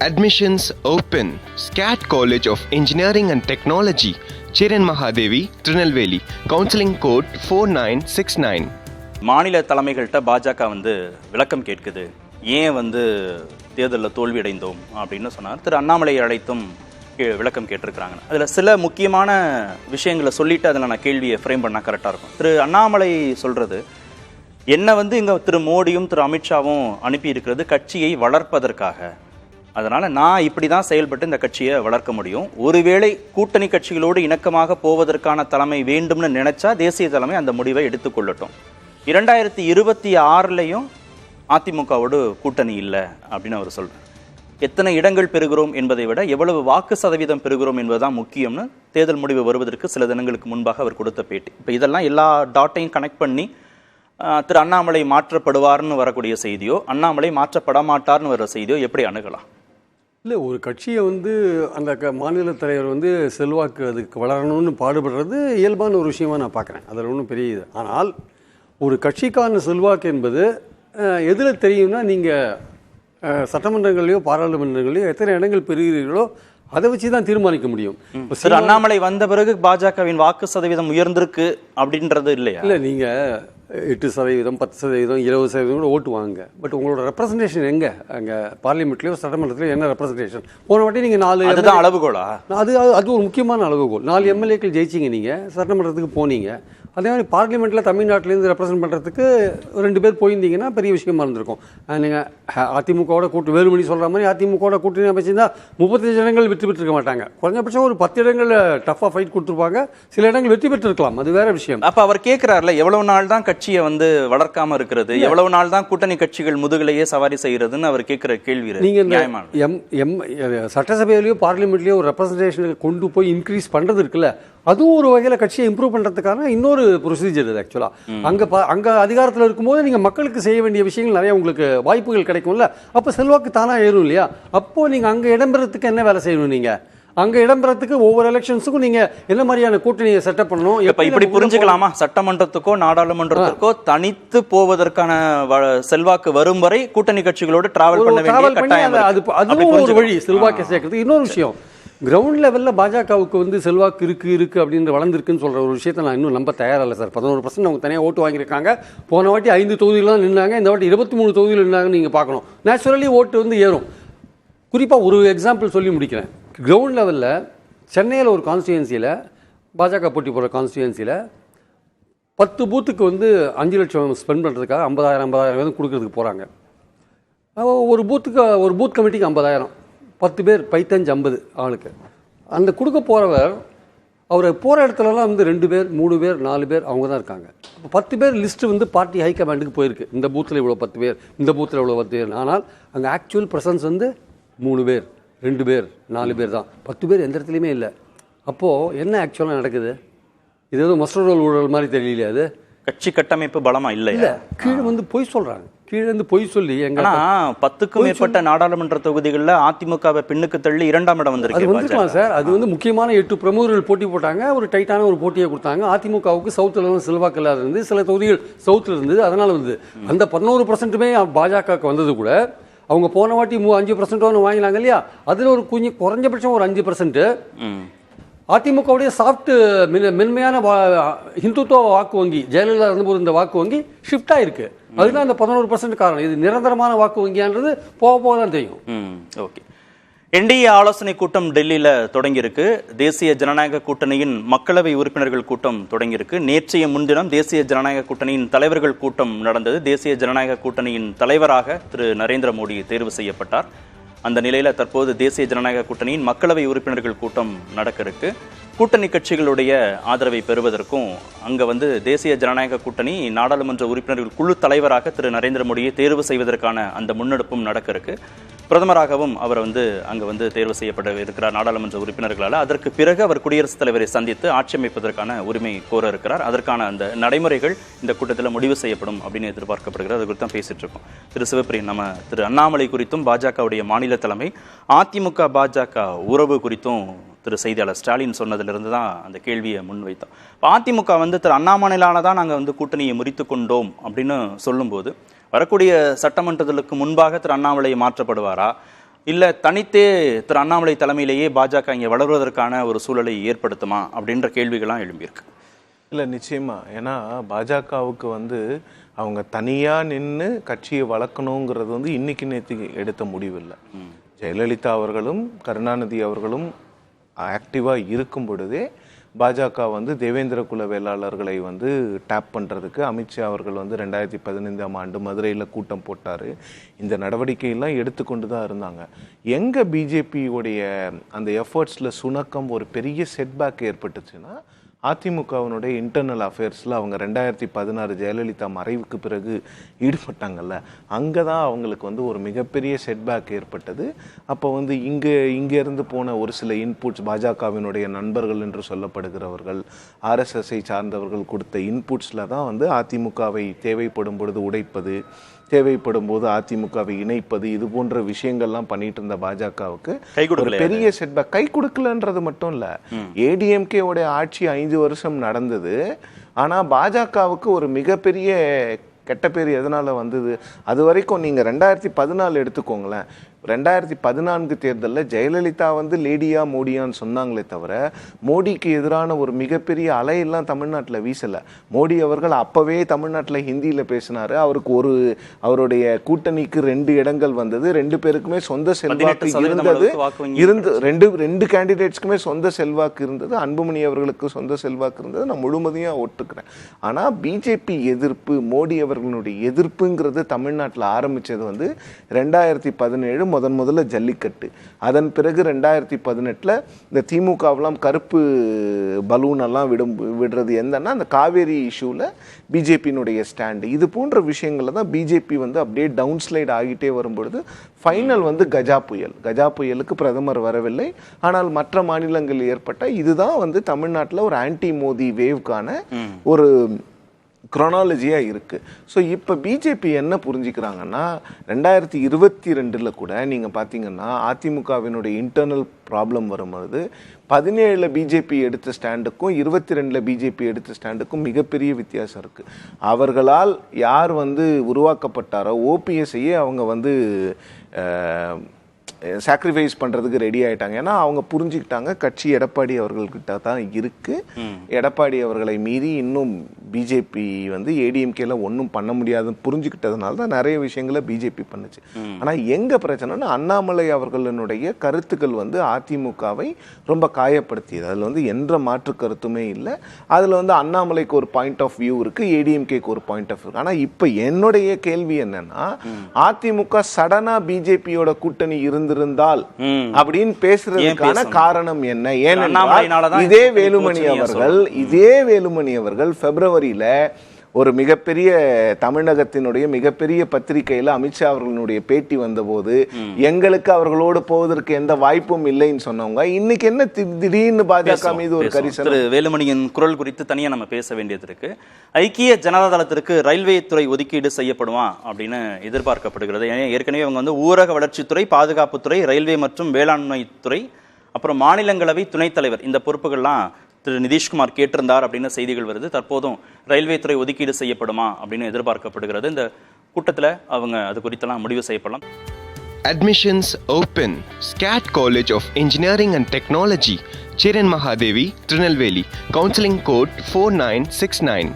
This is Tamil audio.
Admissions open. SCAT College of Engineering and Technology, Chiran Mahadevi, Trinelveli. Counseling code 4969. மாநில தலைமைகள்கிட்ட பாஜக விளக்கம் கேட்குது, ஏன் தேர்தலில் தோல்வி அடைந்தோம் அப்படின்னு சொன்னார். திரு அண்ணாமலை அழைத்தும் விளக்கம் கேட்டிருக்கிறாங்க. அதில் சில முக்கியமான விஷயங்களை சொல்லிட்டு அதில் நான் கேள்வியை ஃப்ரேம் பண்ணால் கரெக்டாக இருக்கும். திரு அண்ணாமலை சொல்கிறது, என்னை இங்கே திரு மோடியும் திரு அமித்ஷாவும் அனுப்பி இருக்கிறது கட்சியை வளர்ப்பதற்காக. அதனால் நான் இப்படி தான் செயல்பட்டு இந்த கட்சியை வளர்க்க முடியும். ஒருவேளை கூட்டணி கட்சிகளோடு இணக்கமாக போவதற்கான தலைமை வேண்டும்னு நினைச்சா தேசிய தலைமை அந்த முடிவை எடுத்துக்கொள்ளட்டும். 2026 அதிமுகவோடு கூட்டணி இல்லை அப்படின்னு அவர் சொல்றார். எத்தனை இடங்கள் பெறுகிறோம் என்பதை விட எவ்வளவு வாக்கு சதவீதம் பெறுகிறோம் என்பதுதான் முக்கியம்னு தேர்தல் முடிவு வருவதற்கு சில தினங்களுக்கு முன்பாக அவர் கொடுத்த பேட்டி. இப்போ இதெல்லாம் எல்லா டாட்டையும் கனெக்ட் பண்ணி திரு அண்ணாமலை மாற்றப்படுவார்னு வரக்கூடிய செய்தியோ, அண்ணாமலை மாற்றப்பட மாட்டார்னு வர செய்தியோ எப்படி அணுகலாம்? இல்லை, ஒரு கட்சியை அந்த மாநில தலைவர் செல்வாக்கு அதுக்கு வளரணும்னு பாடுபடுறது இயல்பான ஒரு விஷயமா நான் பார்க்குறேன். அதில் ஒன்றும் பெரிய இது. ஆனால் ஒரு கட்சிக்கான செல்வாக்கு என்பது எதில் தெரியும்னா, நீங்கள் சட்டமன்றங்களையோ பாராளுமன்றங்களையோ எத்தனை இடங்கள் பெறுகிறீர்களோ அதை வச்சு தான் தீர்மானிக்க முடியும். திரு அண்ணாமலை வந்த பிறகு பாஜகவின் வாக்கு சதவீதம் உயர்ந்திருக்கு அப்படின்றது இல்லையா? இல்லை, நீங்கள் 8%, 10%, 20% கூட ஓட்டு வாங்க. பட் உங்களோட ரெப்ரஸன்டேஷன் எங்கே? அங்கே பார்லிமெண்ட்லேயோ சட்டமன்றத்திலையோ என்ன ரெப்ரஸன்டேஷன்? போன வாட்டி நீங்கள் 4 அளவுகோலா? அது ஒரு முக்கியமான அளவுகோல். 4 எம்எல்ஏக்கள் ஜெயிச்சிங்க, நீங்கள் சட்டமன்றத்துக்கு போனீங்க. அதே மாதிரி பார்லிமெண்ட்டில் தமிழ்நாட்டிலேருந்து ரெப்ரசென்ட் பண்ணுறதுக்கு 2 பேர் போயிருந்தீங்கன்னா பெரிய விஷயமா இருந்திருக்கும். நீங்கள் அதிமுகவோட கூட்டு வேலுமணி சொல்கிற மாதிரி அதிமுகவோட கூட்டணி அமைச்சிருந்தா 35 இடங்கள் வெற்றி பெற்றிருக்க மாட்டாங்க. குறைஞ்சபட்சம் ஒரு 10 இடங்கள் டஃப்பாக ஃபைட் கொடுத்துருப்பாங்க. சில இடங்கள் வெற்றி பெற்றிருக்கலாம், அது வேற விஷயம். அப்போ அவர் கேட்குறாருல, எவ்வளவு நாள் தான் கட்சியை வளர்க்காம இருக்கிறது, எவ்வளவு நாள் தான் கூட்டணி கட்சிகள் முதுகலையே சவாரி செய்யறதுன்னு அவர் கேட்குற கேள்வி. நீங்கள் சட்டசபையிலையோ பார்லிமெண்ட்லேயோ ஒரு ரெப்ரசன்டேஷனை கொண்டு போய் இன்க்ரீஸ் பண்ணுறது இருக்குல்ல, அதுவும் ஒரு வகையில் கட்சியை இம்ப்ரூவ் பண்ணுறதுக்கான இன்னொரு ப்ரொசீஜர் இது. ஆக்சுவலாக அங்கே அதிகாரத்தில் இருக்கும்போது நீங்கள் மக்களுக்கு செய்ய வேண்டிய விஷயங்கள் நிறைய உங்களுக்கு வாய்ப்புகள் கிடைக்கும்ல. அப்போ செல்வாக்கு தானாக ஏறும் இல்லையா? அப்போது நீங்கள் அங்கே இடம்பெறத்துக்கு என்ன வேலை செய்யணும்? நீங்கள் அங்கே இடம்பெறத்துக்கு ஒவ்வொரு எலெக்ஷன்ஸுக்கும் நீங்கள் என்ன மாதிரியான கூட்டணியை செட்டப் பண்ணணும்? இப்படி புரிஞ்சுக்கலாமா? சட்டமன்றத்துக்கோ நாடாளுமன்றத்துக்கோ தனித்து போவதற்கான செல்வாக்கு வரும் வரை கூட்டணி கட்சிகளோடு டிராவல் பண்ண வேண்டிய கட்டாயம். அதுவும் ஒரு வழி செல்வாக்கை சேர்க்கறது. இன்னொரு விஷயம், கிரவுண்ட் லெவலில் பாஜகவுக்கு செல்வாக்கு இருக்குது அப்படின்ற வளர்ந்துருக்குன்னு சொல்கிற ஒரு விஷயத்தை நான் இன்னும் நம்ப தயாரில்லை சார். 11% அவங்க தனியாக ஓட்டு வாங்கியிருக்காங்க. போன வாட்டி 5 தொகுதியில் தான் நின்னாங்க, இந்த வாட்டி 23 தொகுதியில் நின்னாங்கன்னு நீங்கள் பார்க்கணும். நேச்சுரலி ஓட்டு ஏறும். குறிப்பாக ஒரு எக்ஸாம்பிள் சொல்லி முடிக்கிறேன். கிரவுண்ட் லெவலில் சென்னையில் ஒரு கான்ஸ்டியூன்சியில், பாஜக போட்டி போடுற கான்ஸ்டியூன்சியில் 10 பூத்துக்கு 5 லட்சம் ஸ்பெண்ட் பண்ணுறதுக்காக 50,000 கொடுக்கறதுக்கு போகிறாங்க. ஒரு பூத் கமிட்டிக்கு 50,000, 10 பேர் பைத்தஞ்சு 50 ஆளுக்கு. அந்த கொடுக்க போகிறவர் அவர் போகிற இடத்துலலாம் 2 பேர் 3 பேர் 4 பேர் அவங்க தான் இருக்காங்க. அப்போ 10 பேர் லிஸ்ட்டு பார்ட்டி ஹைகமாண்டுக்கு போயிருக்கு. இந்த பூத்தில் இவ்வளோ 10 பேர், இந்த பூத்தில் இவ்வளோ 10 பேர். ஆனால் அங்கே ஆக்சுவல் ப்ரெசன்ஸ் 3 பேர் 2 பேர் 4 பேர் தான். 10 பேர் எந்த இடத்துலையுமே இல்லை. அப்போது என்ன ஆக்சுவலாக நடக்குது? இது எதுவும் மஸ்டர் ரோல் ஊழல் மாதிரி தெரியலையே. அது கட்சி கட்டமைப்பு பலமாக இல்லை. கீழே பொய் சொல்கிறாங்க. கீழே பொய் சொல்லி 10க்கும் மேற்பட்ட நாடாளுமன்ற தொகுதிகளில் அதிமுகவை பின்னுக்கு தள்ளி 2ஆம் இடம் வந்துருக்கலாம் சார். அது முக்கியமான 8 பிரமுகர்கள் போட்டி போட்டாங்க. ஒரு டைட்டான ஒரு போட்டியை கொடுத்தாங்க. அதிமுகவுக்கு சவுத்தில் செல்வாக்கு இல்லாத இருந்து, சில தொகுதிகள் சவுத்தில் இருந்தது. அதனால் அந்த 11%மே பாஜகவுக்கு வந்தது கூட அவங்க போன வாட்டி 5% வாங்கினாங்க இல்லையா? அதில் ஒரு குறைஞ்சபட்சம் ஒரு 5% அதிமுகவுடைய சாஃப்ட் மென்மையான ஹிந்துத்துவ வாக்கு வங்கி, ஜெயலலிதா இருந்தபோது இந்த வாக்கு வங்கி ஷிஃப்ட் ஆயிருக்கு. அதுதான் அந்த 11% காரணம். இது நிரந்தரமான வாக்கு வங்கியான்றது போக தான் தெரியும். ஓகே. என்டிஏ ஆலோசனை கூட்டம் டெல்லியில் தொடங்கியிருக்கு. தேசிய ஜனநாயக கூட்டணியின் மக்களவை உறுப்பினர்கள் கூட்டம் தொடங்கியிருக்கு. நேற்றைய முன்தினம் தேசிய ஜனநாயக கூட்டணியின் தலைவர்கள் கூட்டம் நடந்தது. தேசிய ஜனநாயக கூட்டணியின் தலைவராக திரு நரேந்திர மோடி தேர்வு செய்யப்பட்டார். அந்த நிலையில் தற்போது தேசிய ஜனநாயக கூட்டணியின் மக்களவை உறுப்பினர்கள் கூட்டம் நடக்க இருக்கு. கூட்டணி கட்சிகளுடைய ஆதரவை பெறுவதற்கும் அங்கே தேசிய ஜனநாயக கூட்டணி நாடாளுமன்ற உறுப்பினர்கள் குழு தலைவராக திரு நரேந்திர மோடியை தேர்வு செய்வதற்கான அந்த முன்னெடுப்பும் நடக்க இருக்கு. பிரதமராகவும் அவர் அங்கே தேர்வு செய்யப்பட இருக்கிறார் நாடாளுமன்ற உறுப்பினர்களால். அதற்கு பிறகு அவர் குடியரசுத் தலைவரை சந்தித்து ஆட்சி அமைப்பதற்கான உரிமை கோர இருக்கிறார். அதற்கான அந்த நடைமுறைகள் இந்த கூட்டத்தில் முடிவு செய்யப்படும் அப்படின்னு எதிர்பார்க்கப்படுகிறது. அது குறித்து தான் பேசிட்டு இருக்கோம். திரு சிவப்பிரியன், நம்ம திரு அண்ணாமலை குறித்தும் பாஜகவுடைய மாநில தலைமை அதிமுக பாஜக உறவு குறித்தும் திரு செய்தியாளர் ஸ்டாலின் சொன்னதிலிருந்து தான் அந்த கேள்வியை முன்வைத்தோம். அதிமுக திரு அண்ணாமலையிலான தான் நாங்கள் கூட்டணியை முறித்து கொண்டோம் அப்படின்னு சொல்லும்போது வரக்கூடிய சட்டமன்றத்திற்கு முன்பாக திரு அண்ணாமலை மாற்றப்படுவாரா, இல்ல தனித்தே திரு அண்ணாமலை தலைமையிலேயே பாஜக இங்கே வளர்வதற்கான ஒரு சூழலை ஏற்படுத்துமா அப்படின்ற கேள்விகள்லாம் எழும்பியிருக்கு. இல்லை நிச்சயமா, ஏன்னா பாஜகவுக்கு வந்து அவங்க தனியாக நின்று கட்சியை வளர்க்கணுங்கிறது வந்து இன்னைக்கு நேற்று எடுத்த முடிவில்லை. ஜெயலலிதா அவர்களும் கருணாநிதி அவர்களும் ஆக்டிவாக இருக்கும் பொழுதே பாஜக வந்து தேவேந்திர குல வேளாளர்களை வந்து டேப் பண்ணுறதுக்கு அமித்ஷா அவர்கள் வந்து 2015ஆம் ஆண்டு மதுரையில் கூட்டம் போட்டார். இந்த நடவடிக்கையெல்லாம் எடுத்துக்கொண்டு தான் இருந்தாங்க. எங்கே பிஜேபியோடைய அந்த எஃபர்ட்ஸில் சுணக்கம் ஒரு பெரிய செட்பேக் ஏற்பட்டுச்சுன்னா அதிமுகவினுடைய இன்டர்னல் அஃபேர்ஸில் அவங்க 2016 ஜெயலலிதா மறைவுக்கு பிறகு ஈடுபட்டாங்கல்ல, அங்கே தான் அவங்களுக்கு வந்து ஒரு மிகப்பெரிய செட்பேக் ஏற்பட்டது. அப்போ வந்து இங்கேருந்து போன ஒரு சில இன்புட்ஸ், பாஜகவினுடைய நண்பர்கள் என்று சொல்லப்படுகிறவர்கள், ஆர்எஸ்எஸ்ஐ சார்ந்தவர்கள் கொடுத்த இன்புட்ஸில் தான் வந்து அதிமுகவை தேவைப்படும் பொழுது உடைப்பது, தேவைப்படும் போது அதிமுகவை இணைப்பது, இது போன்ற விஷயங்கள்லாம் பண்ணிட்டு இருந்த பாஜகவுக்கு ஒரு பெரிய செட்பேக். கை கொடுக்கலன்றது மட்டும் இல்ல, ஏடிஎம்கே உடைய ஆட்சி 5 வருஷம் நடந்தது. ஆனா பாஜகவுக்கு ஒரு மிகப்பெரிய கெட்ட பேர் எதனால வந்தது? அது வரைக்கும் நீங்க 2014 எடுத்துக்கோங்களேன். 2014 தேர்தலில் ஜெயலலிதா வந்து லேடியா மோடியான்னு சொன்னாங்களே தவிர மோடிக்கு எதிரான ஒரு மிகப்பெரிய அலையெல்லாம் தமிழ்நாட்டில் வீசலை. மோடி அவர்கள் அப்போவே தமிழ்நாட்டில் ஹிந்தியில் பேசினார். அவருடைய கூட்டணிக்கு 2 இடங்கள் வந்தது. 2 பேருக்குமே சொந்த செல்வாக்கு ரெண்டு கேண்டிடேட்ஸ்க்குமே சொந்த செல்வாக்கு இருந்தது. அன்புமணி அவர்களுக்கு சொந்த செல்வாக்கு இருந்தது. நான் முழுமதியாக ஒட்டுக்கிறேன். ஆனால் பிஜேபி எதிர்ப்பு, மோடி அவர்களுடைய எதிர்ப்புங்கிறது தமிழ்நாட்டில் ஆரம்பித்தது வந்து 2017 முதல்ல ஜல்லிக்கட்டு. அதன் பிறகு 2018 இந்த திமுகவெல்லாம் கருப்பு பலூன் எல்லாம் விடுறது என்னன்னா அந்த காவேரி இஷ்யூவில் பிஜேபியினுடைய ஸ்டாண்டு. இது போன்ற விஷயங்கள்ல தான் பிஜேபி வந்து அப்படியே டவுன் ஸ்லைட் ஆகிட்டே வரும்பொழுது ஃபைனல் வந்து கஜா புயலுக்கு பிரதமர் வரவில்லை. ஆனால் மற்ற மாநிலங்களில் ஏற்பட்ட இதுதான் வந்து தமிழ்நாட்டில் ஒரு ஆன்டி மோடி வேவ்க்கான ஒரு குரோனாலஜியாக இருக்குது. ஸோ இப்போ பிஜேபி என்ன புரிஞ்சுக்கிறாங்கன்னா 2022 கூட நீங்கள் பார்த்தீங்கன்னா அதிமுகவினுடைய இன்டர்னல் ப்ராப்ளம் வரும்போது 17 பிஜேபி எடுத்த ஸ்டாண்டுக்கும் 22 பிஜேபி எடுத்த ஸ்டாண்டுக்கும் மிகப்பெரிய வித்தியாசம் இருக்குது. அவர்களால் யார் வந்து உருவாக்கப்பட்டாரோ ஓபிஎஸ்ஐயே அவங்க வந்து சாக்ரிஃபைஸ் பண்ணுறதுக்கு ரெடி ஆகிட்டாங்க. ஏன்னா அவங்க புரிஞ்சுக்கிட்டாங்க கட்சி எடப்பாடி அவர்கள்கிட்ட தான் இருக்குது. எடப்பாடி அவர்களை மீறி இன்னும் பிஜேபி வந்து ஏடிஎம்கேல ஒன்றும் பண்ண முடியாதுன்னு புரிஞ்சுக்கிட்டதுனால தான் நிறைய விஷயங்களை பிஜேபி பண்ணுச்சு. ஆனால் எங்கே பிரச்சனைனா அண்ணாமலை அவர்களுடைய கருத்துக்கள் வந்து அதிமுகவை ரொம்ப காயப்படுத்தியது. அதில் வந்து எந்த மாற்று கருத்துமே இல்லை. அதில் வந்து அண்ணாமலைக்கு ஒரு பாயிண்ட் ஆஃப் வியூ இருக்குது, ஏடிஎம்கேக்கு ஒரு பாயிண்ட் ஆஃப் வியூ. ஆனால் இப்போ என்னுடைய கேள்வி என்னன்னா, அதிமுக சடனாக பிஜேபியோட கூட்டணி இருந்திருந்தால் அப்படின்னு பேசுறதுக்கான காரணம் என்ன? ஏனென்றால் இதே வேலுமணி அவர்கள் பிப்ரவரியில ஒரு மிகப்பெரிய தமிழகத்தினுடைய மிகப்பெரிய பத்திரிகையில அமித்ஷா அவர்களுடைய பேட்டி வந்தபோது எங்களுக்கு அவர்களோடு போவதற்கு எந்த வாய்ப்பும் இல்லைன்னு சொன்னவங்க இன்னைக்கு என்ன திடீர்னு பாஜக மீது ஒரு கரிசனம்? வேலுமணியின் குரல் குறித்து தனியா நம்ம பேச வேண்டியது இருக்கு. ஐக்கிய ஜனதா தளத்திற்கு ரயில்வே துறை ஒதுக்கீடு செய்யப்படுமா அப்படின்னு எதிர்பார்க்கப்படுகிறது. ஏற்கனவே அவங்க வந்து ஊரக வளர்ச்சித்துறை, பாதுகாப்புத்துறை, ரயில்வே மற்றும் வேளாண்மை துறை, அப்புறம் மாநிலங்களவை துணைத் தலைவர், இந்த பொறுப்புகள்லாம் திரு நிதிஷ்குமார் கேட்டிருந்தார் அப்படின்னு செய்திகள் வருது. தற்போதும் ரயில்வே துறை ஒதுக்கீடு செய்யப்படுமா அப்படின்னு எதிர்பார்க்கப்படுகிறது. இந்த கூட்டத்தில் அவங்க அது குறித்தெல்லாம் முடிவு செய்யப்படலாம். Admissions open. SCAT College of Engineering and Technology, Cheran Mahadevi, Trinelveli. Counseling code 4969.